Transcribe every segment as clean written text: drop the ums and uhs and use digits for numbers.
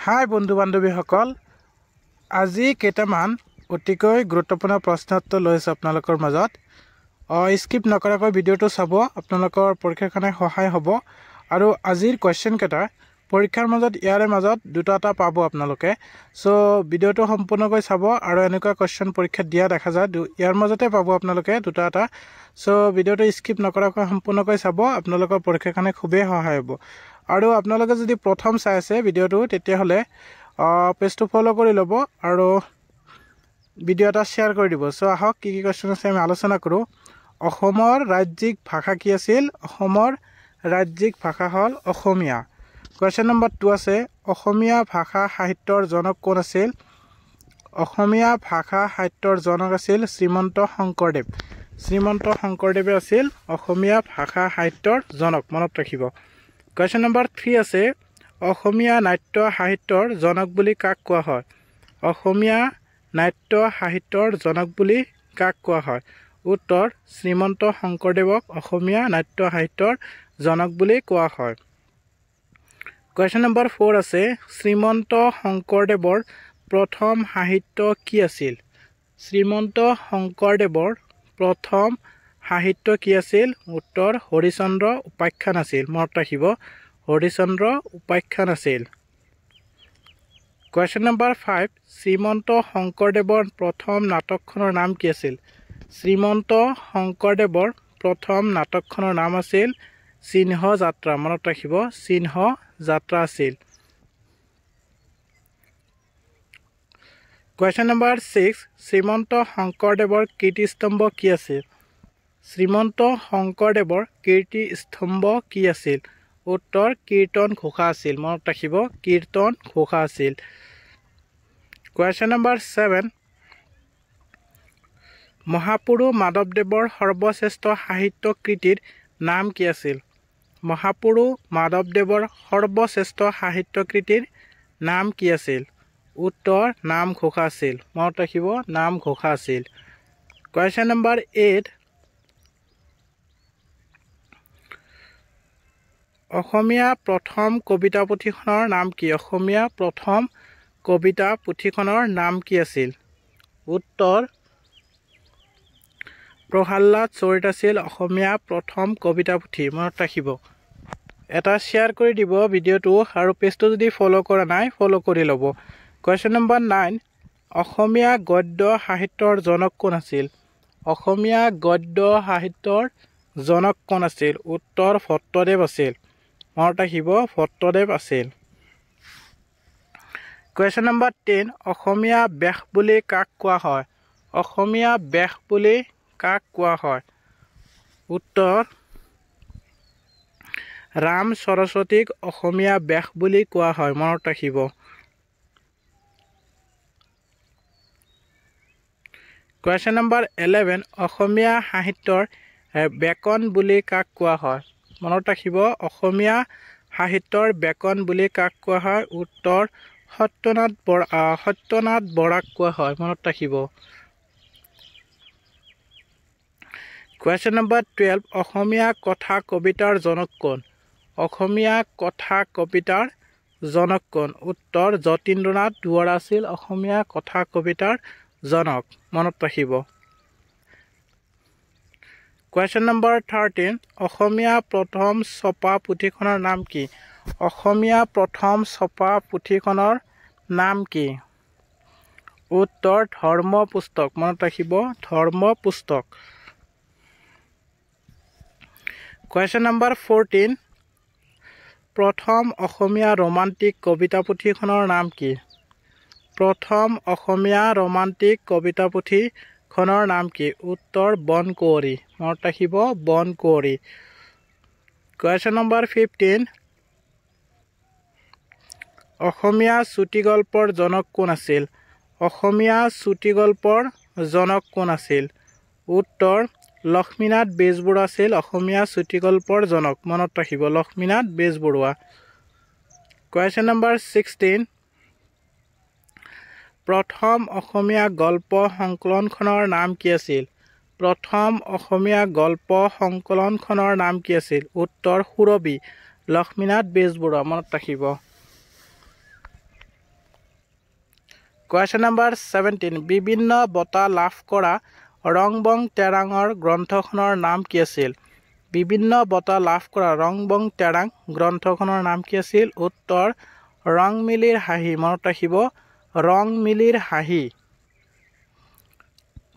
হাই বন্ধু বান্ধৱীসকল আজি কেইটামান অতিকৈ গুৰুত্বপূৰ্ণ প্ৰশ্ন উত্তৰ লৈছো আপোনালোকৰ মাজত স্কিপ নকৰাকৈ ভিডিঅটো চাব আপোনালোকৰ পৰীক্ষাখনে সহায় হ'ব আৰু আজিৰ কোৱেশ্চন কেটা পৰীক্ষাৰ মাজত ইয়াৰে মাজত দুটা পাব আপোনালোকে সো ভিডিঅটো সম্পূৰ্ণকৈ চাব আৰু এনেকুৱা কোৱেশ্চন পৰীক্ষাত দিয়া দেখা যায় ইয়াৰ মাজতে পাব আপোনালোকে দুটা সো ভিডিঅটো স্কিপ নকৰাকৈ সম্পূৰ্ণকৈ চাব আপোনালোকৰ পৰীক্ষাখনে খুবেই সহায় হ'ব আৰু আপোনালোকে যদি প্ৰথম চাই আছে ভিডিঅটো তেতিয়া হলে পেজটো ফলো কৰি লব আৰু ভিডিঅটা শেয়াৰ কৰি দিব সো আহক কি কোৱেশ্চন আছে আমি আলোচনা কৰো অসমৰ ৰাজ্যিক ভাষা কি আছিল অসমৰ ৰাজ্যিক ভাষা হল অসমীয়া কোৱেশ্চন নম্বৰ 2 আছে অসমীয়া ভাষা সাহিত্যৰ জনক কোন আছিল অসমীয়া ভাষা সাহিত্যৰ জনক আছিল শ্ৰীমন্ত শংকৰদেৱে আছিল অসমীয়া ভাষা সাহিত্যৰ জনক মনত ৰাখিব কোৱেশ্চন নম্বৰ 3 আছে অসমীয়া নাট্য সাহিত্যৰ জনক বুলি কাক কোৱা হয় অসমীয়া নাট্য সাহিত্যৰ জনক বুলি কাক কোৱা হয় উত্তৰ শ্ৰীমন্ত শংকৰদেৱক অসমীয়া নাট্য সাহিত্যৰ জনক বুলি কোৱা হয় কোৱেশ্চন নম্বৰ 4 আছে শ্ৰীমন্ত শংকৰদেৱৰ প্ৰথম সাহিত্য কি আছিল শ্ৰীমন্ত শংকৰদেৱৰ প্ৰথম সাহিত্য কি আছিল উত্তৰ হৰিচন্দ্ৰ উপাখ্যান আছিল মনত ৰাখিব হৰিচন্দ্ৰ উপাখ্যান আছিল কোৱেশ্চন নম্বৰ 5 শ্ৰীমন্ত শংকৰদেৱৰ প্ৰথম নাটকখনৰ নাম কি আছিল শ্ৰীমন্ত শংকৰদেৱৰ প্ৰথম নাটকখনৰ নাম আছিল সিংহ যাত্ৰা মনত ৰাখিব সিংহ যাত্ৰা আছিল কোৱেশ্চন নম্বৰ 6 শ্ৰীমন্ত শংকৰদেৱৰ কীৰ্তিস্তম্ভ কি আছিল শ্ৰীমন্ত শংকৰদেৱৰ কীৰ্তিস্তম্ভ কি আছিল উত্তৰ কীৰ্তন ঘোষা আছিল মনত ৰাখিব কীৰ্তন ঘোষা আছিল কোৱেশ্চন নম্বৰ 7 মহাপুৰুষ মাধৱদেৱৰ সৰ্বশ্ৰেষ্ঠ সাহিত্য কৃতিৰ নাম কি আছিল মহাপুৰুষ মাধৱদেৱৰ সৰ্বশ্ৰেষ্ঠ সাহিত্য কৃতিৰ নাম কি আছিল উত্তৰ নাম ঘোষা আছিল মনত ৰাখিব নাম ঘোষা আছিল কোৱেশ্চন নম্বৰ 8 অসমীয়া প্ৰথম কবিতা পুথিখনৰ নাম কি অসমীয়া প্ৰথম কবিতা পুথিখনৰ নাম কি আছিল উত্তৰ প্ৰহ্লাদ চৰিত আছিল অসমীয়া প্ৰথম কবিতা পুথি মনত ৰাখিব এটা শেয়াৰ কৰি দিব ভিডিঅটো আৰু পেজটো যদি ফলো কৰা নাই ফলো কৰি লব কোৱেশ্চন নম্বৰ 9 অসমীয়া গদ্য সাহিত্যৰ জনক কোন আছিল অসমীয়া গদ্য সাহিত্যৰ জনক কোন আছিল উত্তৰ ভট্টদেৱ আছিল মনত ৰাখিব ভট্টদেৱ আছিল কোৱেশ্চন নম্বৰ 10 অসমীয়া ব্যাস বুলি কাক কোৱা হয় অসমীয়া ব্যাস বুলি কাক কোৱা হয় উত্তৰ ৰাম সৰস্বতীক অসমীয়া ব্যাস বুলি কোৱা হয় মনত ৰাখিব কোৱেশ্চন নম্বৰ 11 অসমীয়া সাহিত্যৰ ব্যাকৰণ বুলি কাক কোৱা হয় মনত ৰাখিব অসমীয়া সাহিত্যৰ ব্যাকৰণ বুলি কাক কোৱা হয় উত্তৰ সত্যনাথ বৰাক কোৱা হয় মনত ৰাখিব কোৱেশ্চন নম্বৰ 12 অসমীয়া কথা কবিতাৰ জনক কোন অসমীয়া কথা কবিতাৰ জনক কোন উত্তৰ যতীন্দ্ৰনাথ দুৱৰা আছিল অসমীয়া কথা কবিতাৰ জনক মনত ৰাখিব কোৱেশ্চন নম্বৰ 13 অসমীয়া প্ৰথম ছপা পুথিখনৰ নাম কি অসমীয়া প্ৰথম ছপা পুথিখনৰ নাম কি উত্তৰ ধৰ্ম পুস্তক মনত ৰাখিব ধৰ্ম পুস্তক কোৱেশ্চন নম্বৰ 14 প্ৰথম অসমীয়া ৰোমান্টিক কবিতা পুথিখনৰ নাম কি প্ৰথম অসমীয়া ৰোমান্টিক কবিতা পুথিখনৰ নাম কি উত্তৰ বনকুঁৱৰী মনত ৰাখিব বনকুঁৱৰী কোৱেশ্চন নম্বৰ 15 অসমীয়া চুটিগল্পৰ জনক কোন আছিল অসমীয়া চুটিগল্পৰ জনক কোন আছিল উত্তৰ লক্ষ্মীনাথ বেজবৰুৱা আছিল অসমীয়া চুটিগল্পৰ জনক মনত ৰাখিব লক্ষ্মীনাথ বেজবৰুৱা কোৱেশ্চন নম্বৰ 16 প্ৰথম অসমীয়া গল্প সংকলনখনৰ নাম কি আছিল প্ৰথম অসমীয়া গল্প সংকলনখনৰ নাম কি আছিল? উত্তৰ সুৰবি, লক্ষ্মীনাথ বেজবৰুৱা। মনত ৰাখিব। কোৱেশ্চন নম্বৰ 17 অসমীয়া সাহিত্যৰ ব্যাকৰণ বুলি কাক কোৱা হয়? অসমীয়া সাহিত্যৰ ব্যাকৰণ বুলি কাক কোৱা হয়? উত্তৰ ভট্টদেৱ আছিল অসমীয়া সাহিত্যৰ জনক। মনত ৰাখিব। কোৱেশ্চন নম্বৰ 18 অসমীয়া গদ্য সাহিত্যৰ জনক কোন আছিল? Question number 17 বিভিন্ন বঁটা লাভ কৰা ৰংবং তেৰাঙৰ গ্ৰন্থখনৰ নাম কি আছিল বিভিন্ন বঁটা লাভ কৰা ৰংবং তেৰাং গ্ৰন্থখনৰ নাম কি আছিল উত্তৰ ৰং মিলিৰ হাঁহি মনত ৰাখিব ৰং মিলিৰ হাঁহি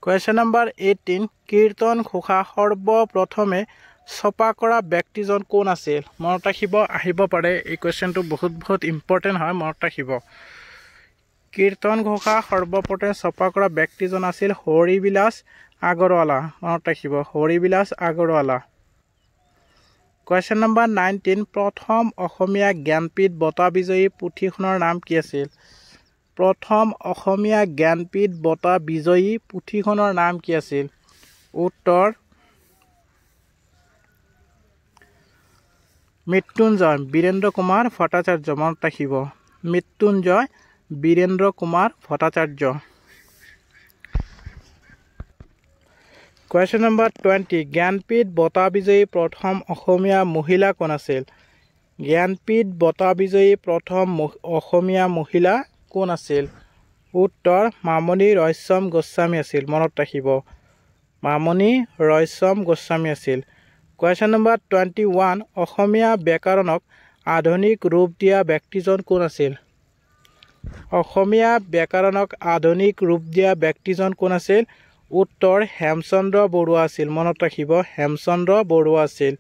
Question number 18 কীৰ্তন ঘোষা সৰ্বপ্ৰথমে ছপা কৰা ব্যক্তিজন কোন আছিল মনত ৰাখিব আহিব পাৰে এই কোৱেশ্চনটো বহুত ইম্পৰ্টেন্ট হয় মনত ৰাখিব কীৰ্তন ঘোষা সৰ্বপ্ৰথমে ছপা কৰা ব্যক্তিজন আছিল হৰিবিলাস আগৰৱালা মনত ৰাখিব হৰিবিলাস আগৰৱালা Question number 19 প্ৰথম অসমীয়া জ্ঞানপীঠ বঁটা বিজয়ী পুথিখনৰ নাম কি আছিল প্ৰথম অসমীয়া জ্ঞানপীঠ বঁটা বিজয়ী পুথিখনৰ নাম কি আছিল উত্তৰ মৃত্যুঞ্জয় বীৰেন্দ্ৰ কুমাৰ ভট্টাচাৰ্য মনত ৰাখিব মৃত্যুঞ্জয় বীৰেন্দ্ৰ কুমাৰ ভট্টাচাৰ্য Question number 20 জ্ঞানপীঠ বঁটা বিজয়ী প্ৰথম অসমীয়া মহিলা কোন আছিল জ্ঞানপীঠ বঁটা বিজয়ী প্ৰথম অসমীয়া মহিলা কোন আছিল উত্তৰ মামণি ৰয়ছম গোস্বামী আছিল মনত ৰাখিব মামণি ৰয়ছম গোস্বামী আছিল Question number 21 অসমীয়া ব্যাকৰণক আধুনিক ৰূপ দিয়া ব্যক্তিজন কোন আছিল অসমীয়া ব্যাকৰণক আধুনিক ৰূপ দিয়া ব্যক্তিজন কোন আছিল উত্তৰ হেমচন্দ্ৰ বৰুৱা আছিল মনত ৰাখিব হেমচন্দ্ৰ বৰুৱা আছিল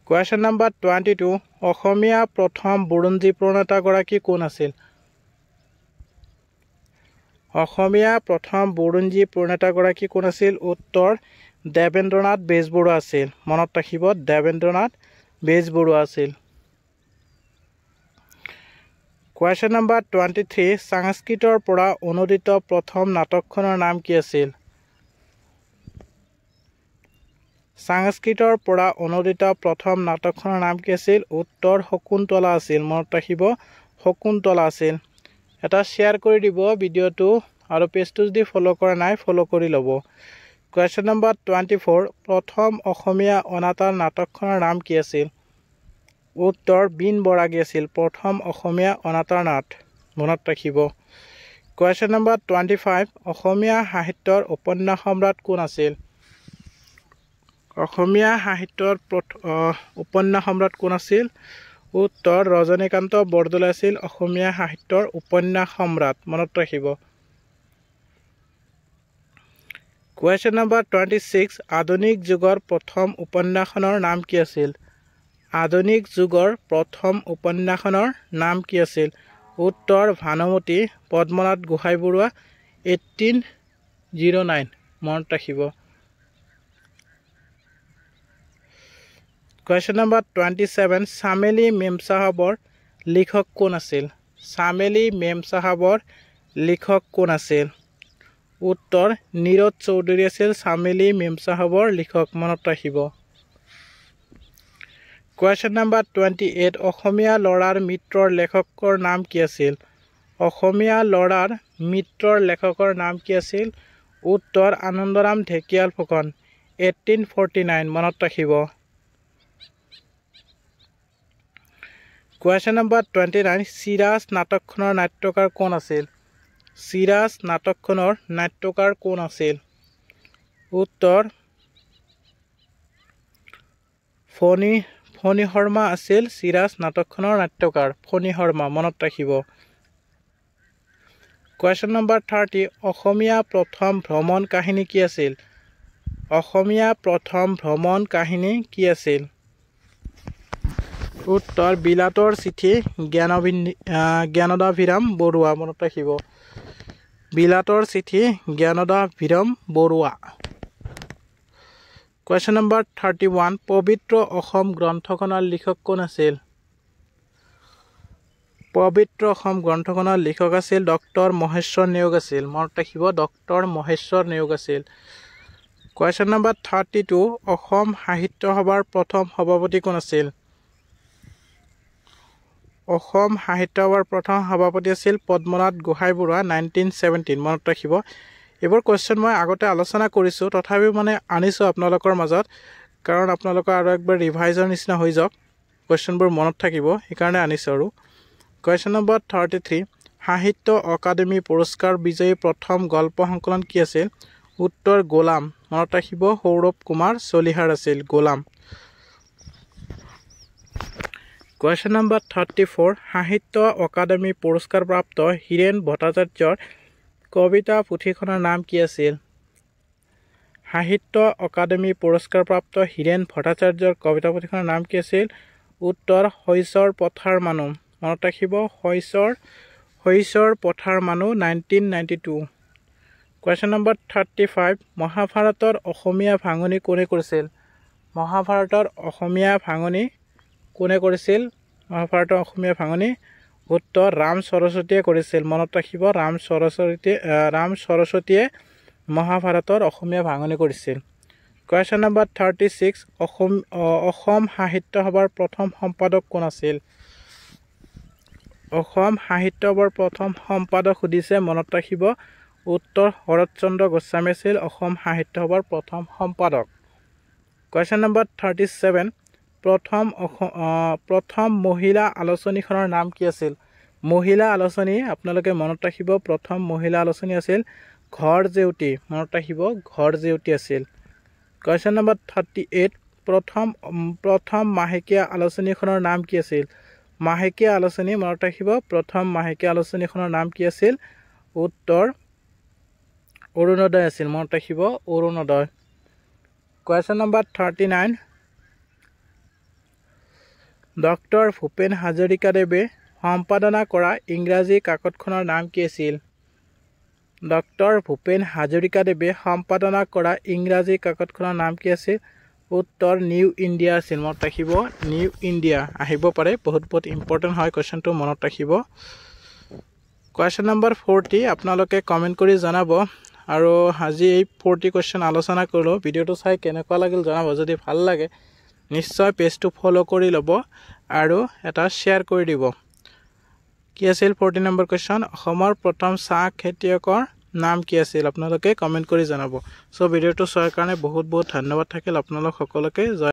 Question number 22 অসমীয়া প্ৰথম বুৰঞ্জী প্ৰণেতা গৰাকী কোন আছিল অসমীয়া প্ৰথম বুৰঞ্জী প্ৰণেতা গৰাকী কোন আছিল উত্তৰ দেবেন্দ্ৰনাথ বেজবৰুৱা আছিল মনত ৰাখিব দেবেন্দ্ৰনাথ বেজবৰুৱা আছিল Question number 23 সংস্কৃতৰ পৰা অনুদিত প্ৰথম নাটকখনৰ নাম কি আছিল সংস্কৃতৰ পৰা অনুদিত প্ৰথম নাটকখনৰ নাম কি আছিল উত্তৰ শকুন্তলা আছিল মনত ৰাখিব শকুন্তলা আছিল এটা শেয়াৰ কৰি দিব ভিডিওটো আৰু পেজটো যদি ফলো কৰা নাই ফলো কৰি ল'ব Question number 24 প্ৰথম অসমীয়া অনাতাঁৰ নাটকখনৰ নাম কি আছিল উত্তৰ বিন বৰাগী আছিল প্ৰথম অসমীয়া অনাতাঁৰ নাট মনত ৰাখিব Question number 25 অসমীয়া সাহিত্যৰ উপন্যাস সম্ৰাট কোন আছিল অসমীয়া সাহিত্যৰ উপন্যাস সম্ৰাট কোন আছিল উত্তৰ ৰজনীকান্ত বৰদলৈ আছিল অসমীয়া সাহিত্যৰ উপন্যাস সম্ৰাট মনত ৰাখিব Question number 26 আধুনিক যুগৰ প্ৰথম উপন্যাসখনৰ নাম কি আছিল আধুনিক যুগৰ প্ৰথম উপন্যাসখনৰ নাম কি আছিল উত্তৰ ভানুমতী পদ্মনাথ গোহাঁই বৰুৱা 1809 মনত ৰাখিব Question number 27 চামেলি মেম সাহাবৰ লিখক কোন আছিল চামেলি মেম সাহাবৰ লিখক কোন আছিল উত্তৰ নীৰজ চৌধুৰী আছিল চামেলি মেম সাহাবৰ লিখক মনত ৰাখিব Question number 28 অসমীয়া লৰাৰ মিত্ৰৰ লেখকৰ নাম কি আছিল অসমীয়া লৰাৰ মিত্ৰৰ লেখকৰ নাম কি আছিল উত্তৰ আনন্দৰাম ঢেকিয়াল ফুকন 1849 মনত ৰাখিব Question number 29 চিৰাজ নাটকখনৰ নাট্যকাৰ কোন আছিল চিৰাজ নাটকখনৰ নাট্যকাৰ কোন আছিল উত্তৰ ফণী শৰ্মা আছিল চিৰাজ নাটকখনৰ নাট্যকাৰ ফণী শৰ্মা মনত ৰাখিব Question number 30 অসমীয়া প্ৰথম ভ্ৰমণ কাহিনী কি আছিল অসমীয়া প্ৰথম ভ্ৰমণ কাহিনী কি আছিল উত্তৰ বিলাতৰ চিঠি জ্ঞানদাভিৰাম বৰুৱা মনত ৰাখিব বিলাতৰ চিঠি জ্ঞানদাভিৰাম বৰুৱা Question number 31 পবিত্ৰ অসম গ্ৰন্থখনৰ লিখক কোন আছিল পবিত্ৰ অসম গ্ৰন্থখনৰ লিখক আছিল ডক্টৰ মহেশ্বৰ নেওগ আছিল মনত ৰাখিব ডক্টৰ মহেশ্বৰ নেওগ আছিল Question number 32 অসম সাহিত্য সভাৰ প্ৰথম সভাপতি কোন আছিল অসম সাহিত্য সভাৰ প্ৰথম সভাপতি আছিল পদ্মনাথ গোহাঁই বৰুৱা 1917 মনত ৰাখিব এবাৰ কোৱেশ্চন মই আগতে আলোচনা কৰিছো তথাপিও মানে আনিছো আপোনালোকৰ মাজত কাৰণ আপোনালোকৰ আৰু একবাৰ ৰিভাইজৰ নিচিনা হৈ যাওক কোৱেশ্চনবোৰ মনত থাকিব এই কাৰণে আনিছো আৰু Question number 33 সাহিত্য অকাডেমি পুৰস্কাৰ বিজয়ী প্ৰথম গল্প সংকলন কি আছিল উত্তৰ গোলাম মনত ৰাখিব সৌৰভ কুমাৰ চলিহাৰ আছিল গোলাম Question number 34 সাহিত্য অকাডেমি পুৰস্কাৰ প্ৰাপ্ত হীৰেন ভট্টাচাৰ্যৰ কবিতা পুথিখনৰ নাম কি আছিল সাহিত্য অকাডেমি পুৰস্কাৰ প্ৰাপ্ত হীৰেন ভট্টাচাৰ্যৰ কবিতা পুথিখনৰ নাম কি আছিল উত্তৰ শৈশৰ পথাৰ মানুহ মনত ৰাখিব শৈশৰ পথাৰ মানুহ 1992 Question number 35 মহাভাৰতৰ অসমীয়া ভাঙনি কোনে কৰিছিল মহাভাৰতৰ অসমীয়া ভাঙনি কোনে কৰিছিল মহাভাৰতৰ অসমীয়া ভাঙনি উত্তৰ ৰাম সৰস্বতীয়ে কৰিছিল মনত ৰাখিব ৰাম সৰস্বতীয়ে মহাভাৰতৰ অসমীয়া ভাঙনি কৰিছিল Question number 36 অসম সাহিত্য সভাৰ প্ৰথম সম্পাদক কোন আছিল অসম সাহিত্য সভাৰ প্ৰথম সম্পাদক সুধিছে মনত ৰাখিব উত্তৰ শৰৎচন্দ্ৰ গোস্বামী আছিল অসম সাহিত্য সভাৰ প্ৰথম সম্পাদক Question number 37 প্ৰথম মহিলা আলোচনীখনৰ নাম কি আছিল মহিলা আলোচনী আপোনালোকে মনত ৰাখিব প্ৰথম মহিলা আলোচনী আছিল ঘৰ জেউতি মনত ৰাখিব ঘৰ জেউতি আছিল Question number 38 প্ৰথম মাহেকীয়া আলোচনীখনৰ নাম কি আছিল মাহেকীয়া আলোচনী মনত ৰাখিব প্ৰথম মাহেকীয়া আলোচনীখনৰ নাম কি আছিল উত্তৰ অৰুণোদয় আছিল মনত ৰাখিব Arunodoi Question number 39 doctor Bhupen হাজৰিকাদেৱে সম্পাদনা কৰা ইংৰাজী কাকতখনৰ নাম কি আছিল ডক্টৰ ভূপেন হাজৰিকাদেৱে সম্পাদনা কৰা ইংৰাজী কাকতখনৰ নাম কি আছিল উত্তৰ নিউ ইণ্ডিয়া আছিল মনত ৰাখিব নিউ ইণ্ডিয়া আহিব পাৰে বহুত ইম্পৰ্টেন্ট হয় কোৱেশ্চনটো মনত ৰাখিব Question number 40 আপোনালোকে কমেন্ট কৰি জনাব আৰু আজি এই 40 কোৱেশ্চন আলোচনা কৰিলো ভিডিওটো চাই কেনেকুৱা লাগিল জনাব যদি ভাল লাগে নিশ্চয় পেজটো ফলো কৰি লব আৰু এটা শেয়াৰ কৰি দিব কি আছিল 40 নম্বৰ কোৱেশ্চন অসমৰ প্ৰথম চাহ খেতিয়কৰ নাম কি আছিল আপোনালোকে কমেন্ট কৰি জনাব সো ভিডিওটো চোৱাৰ কাৰণে বহুত ধন্যবাদ থাকিল আপোনালোক সকলোকে